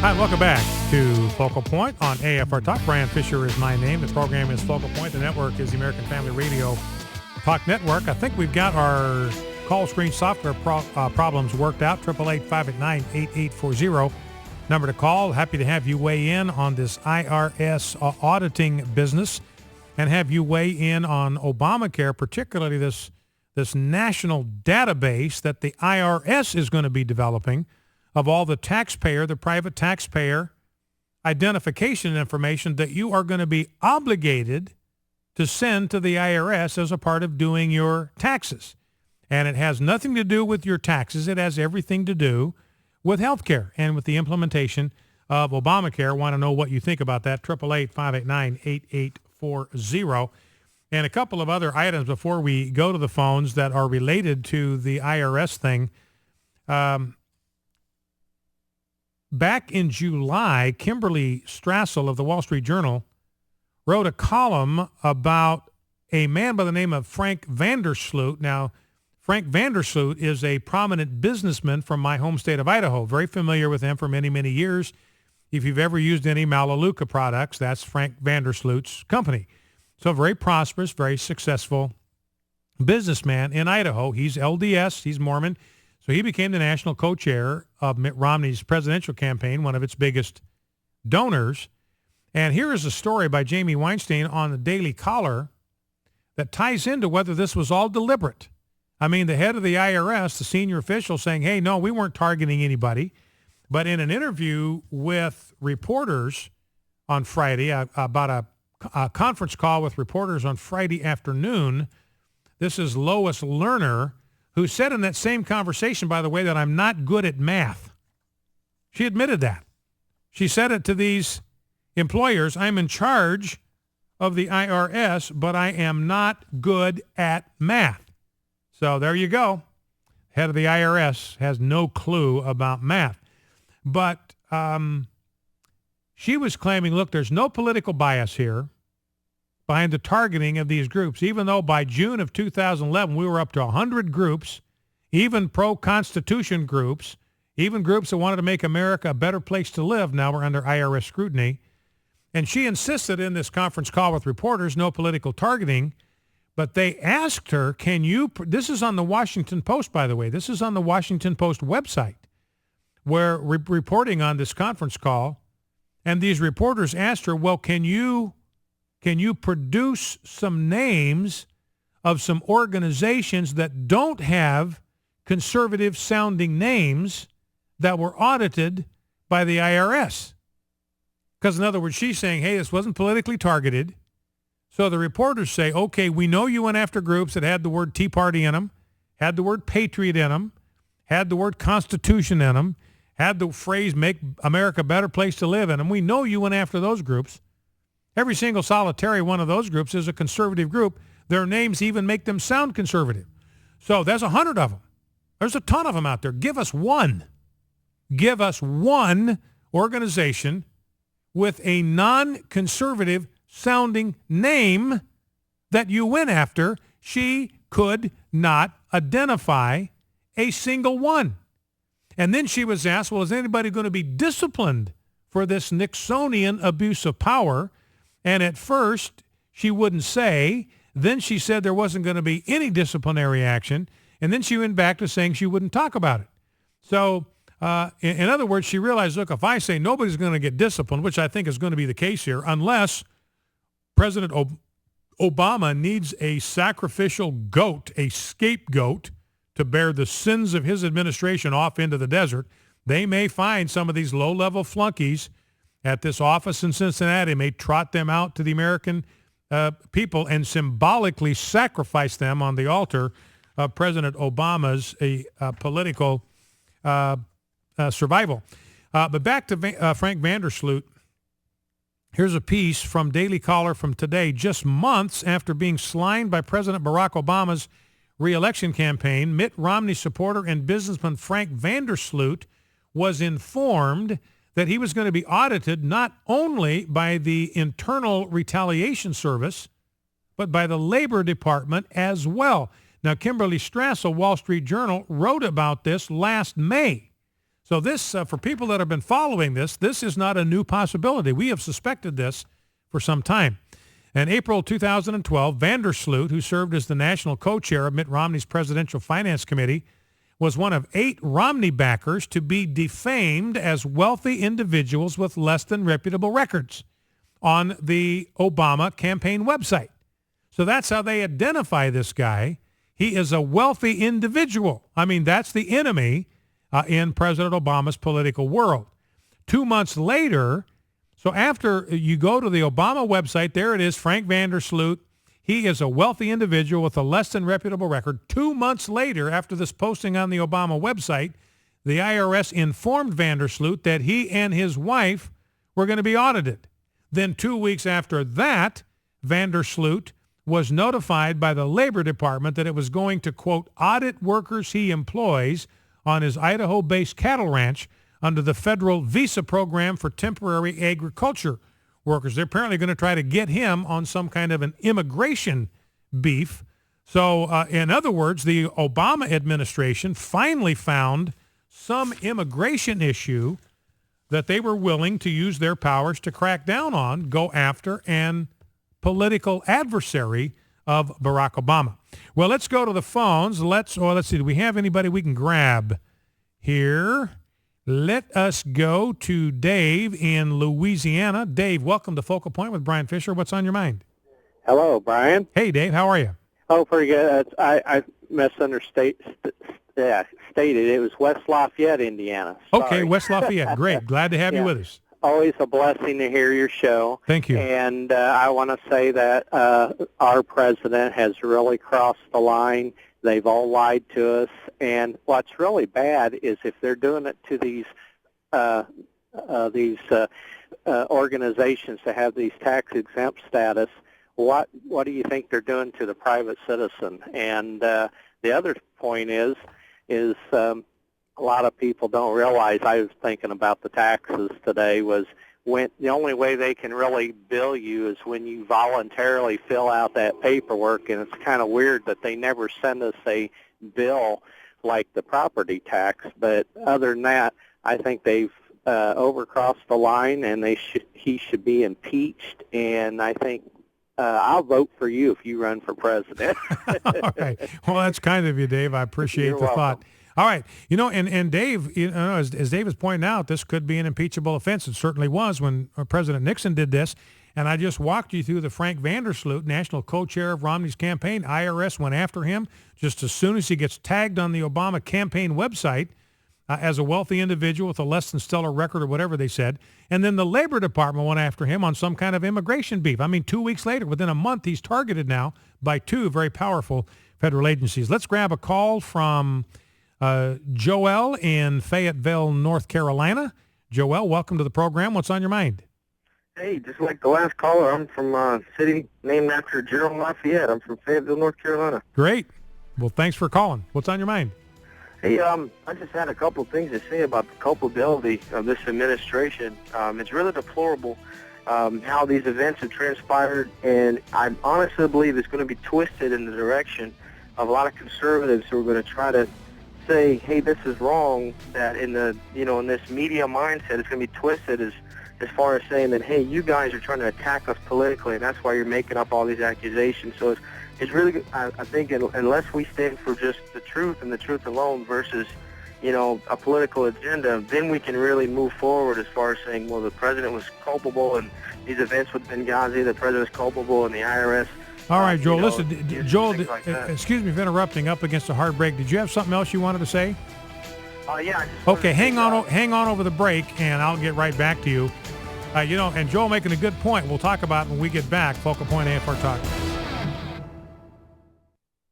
Hi, welcome back to Focal Point on AFR Talk. Brian Fisher is my name. The program is Focal Point. The network is the American Family Radio Talk Network. I think we've got our call screen software problems worked out. 888-589-8840. Number to call. Happy to have you weigh in on this IRS auditing business and have you weigh in on Obamacare, particularly this national database that the IRS is going to be developing of all the private taxpayer identification information that you are going to be obligated to send to the IRS as a part of doing your taxes. And it has nothing to do with your taxes. It has everything to do with health care and with the implementation of Obamacare. Want to know what you think about that? 888-589-8840. And a couple of other items before we go to the phones that are related to the IRS thing. Back in July, Kimberly Strassel of the Wall Street Journal wrote a column about a man by the name of Frank Vandersloot. Now, Frank Vandersloot is a prominent businessman from my home state of Idaho. Very familiar with him for many, many years. If you've ever used any Melaleuca products, that's Frank Vandersloot's company. So very prosperous, very successful businessman in Idaho. He's LDS, he's Mormon. So he became the national co-chair of Mitt Romney's presidential campaign, one of its biggest donors. And here is a story by Jamie Weinstein on the Daily Caller that ties into whether this was all deliberate. I mean, the head of the IRS, the senior official, saying, hey, no, we weren't targeting anybody. But in an interview with reporters on Friday, about a conference call with reporters on Friday afternoon, this is Lois Lerner, who said in that same conversation, by the way, that I'm not good at math. She admitted that. She said it to these employers, I'm in charge of the IRS, but I am not good at math. So there you go. Head of the IRS has no clue about math. But she was claiming, look, there's no political bias here behind the targeting of these groups, even though by June of 2011, we were up to 100 groups, even pro-Constitution groups, even groups that wanted to make America a better place to live. Now we're under IRS scrutiny. And she insisted in this conference call with reporters, no political targeting, but they asked her, this is on the Washington Post, by the way, this is on the Washington Post website, where reporting on this conference call, and these reporters asked her, well, can you produce some names of some organizations that don't have conservative-sounding names that were audited by the IRS? Because, in other words, she's saying, hey, this wasn't politically targeted. So the reporters say, okay, we know you went after groups that had the word Tea Party in them, had the word patriot in them, had the word Constitution in them, had the phrase make America a better place to live in them. We know you went after those groups. Every single solitary one of those groups is a conservative group. Their names even make them sound conservative. So there's 100 of them. There's a ton of them out there. Give us one. Give us one organization with a non-conservative sounding name that you went after. She could not identify a single one. And then she was asked, well, is anybody going to be disciplined for this Nixonian abuse of power? And at first, she wouldn't say. Then she said there wasn't going to be any disciplinary action. And then she went back to saying she wouldn't talk about it. So, in other words, she realized, look, if I say nobody's going to get disciplined, which I think is going to be the case here, unless President Obama needs a sacrificial goat, a scapegoat, to bear the sins of his administration off into the desert, they may find some of these low-level flunkies at this office in Cincinnati, may trot them out to the American people and symbolically sacrifice them on the altar of President Obama's political survival. But back to Frank Vandersloot. Here's a piece from Daily Caller from today. Just months after being slimed by President Barack Obama's re-election campaign, Mitt Romney supporter and businessman Frank Vandersloot was informed that he was going to be audited not only by the Internal Retaliation Service, but by the Labor Department as well. Now, Kimberly Strassel, Wall Street Journal, wrote about this last May. So this, for people that have been following this is not a new possibility. We have suspected this for some time. In April 2012, Vandersloot, who served as the national co-chair of Mitt Romney's Presidential Finance Committee, was one of 8 Romney backers to be defamed as wealthy individuals with less than reputable records on the Obama campaign website. So that's how they identify this guy. He is a wealthy individual. I mean, that's the enemy in President Obama's political world. 2 months later, so after you go to the Obama website, there it is, Frank Vandersloot. He is a wealthy individual with a less than reputable record. 2 months later, after this posting on the Obama website, the IRS informed Vandersloot that he and his wife were going to be audited. Then 2 weeks after that, Vandersloot was notified by the Labor Department that it was going to, quote, audit workers he employs on his Idaho-based cattle ranch under the federal visa program for temporary agriculture workers. They're apparently going to try to get him on some kind of an immigration beef. So in other words, the Obama administration finally found some immigration issue that they were willing to use their powers to crack down on, go after, and political adversary of Barack Obama. Well, let's go to the phones. Let's see, do we have anybody we can grab here? Let us go to Dave in Louisiana. Dave, welcome to Focal Point with Brian Fisher. What's on your mind? Hello, Brian. Hey, Dave. How are you? Oh, pretty good. I misunderstood. Stated it was West Lafayette, Indiana. Sorry. Okay, West Lafayette. Great. Glad to have you with us. Always a blessing to hear your show. Thank you. And I want to say that our president has really crossed the line. They've all lied to us. And what's really bad is if they're doing it to these organizations to have these tax-exempt status, what do you think they're doing to the private citizen? And the other point is a lot of people don't realize, I was thinking about the taxes today, was when the only way they can really bill you is when you voluntarily fill out that paperwork, and it's kind of weird that they never send us a bill like the property tax. But other than that, I think they've overcrossed the line, and he should be impeached, and I think I'll vote for you if you run for president. All right. Well, that's kind of you, Dave. I appreciate You're the welcome. thought. All right. And Dave, as Dave is pointing out, this could be an impeachable offense. It certainly was when President Nixon did this. And I just walked you through the Frank Vandersloot, national co-chair of Romney's campaign. IRS went after him just as soon as he gets tagged on the Obama campaign website as a wealthy individual with a less than stellar record or whatever they said. And then the Labor Department went after him on some kind of immigration beef. I mean, 2 weeks later, within a month, he's targeted now by 2 very powerful federal agencies. Let's grab a call from Joel in Fayetteville, North Carolina. Joel, welcome to the program. What's on your mind? Hey, just like the last caller, I'm from a city named after Gerald Lafayette. I'm from Fayetteville, North Carolina. Great. Well, thanks for calling. What's on your mind? Hey, I just had a couple things to say about the culpability of this administration. It's really deplorable how these events have transpired, and I honestly believe it's going to be twisted in the direction of a lot of conservatives who are going to try to say, hey, this is wrong, that in the, in this media mindset, it's going to be twisted as far as saying that, hey, you guys are trying to attack us politically, and that's why you're making up all these accusations. So it's really, I think, unless we stand for just the truth and the truth alone versus, a political agenda, then we can really move forward as far as saying, well, the president was culpable, and these events with Benghazi, the president was culpable, and the IRS. All right, Joel. Listen, Joel, like excuse me for interrupting. Up against a hard break. Did you have something else you wanted to say? Yeah. Okay, hang on over the break, and I'll get right back to you. And Joel making a good point. We'll talk about it when we get back. Focal Point AFR Talk.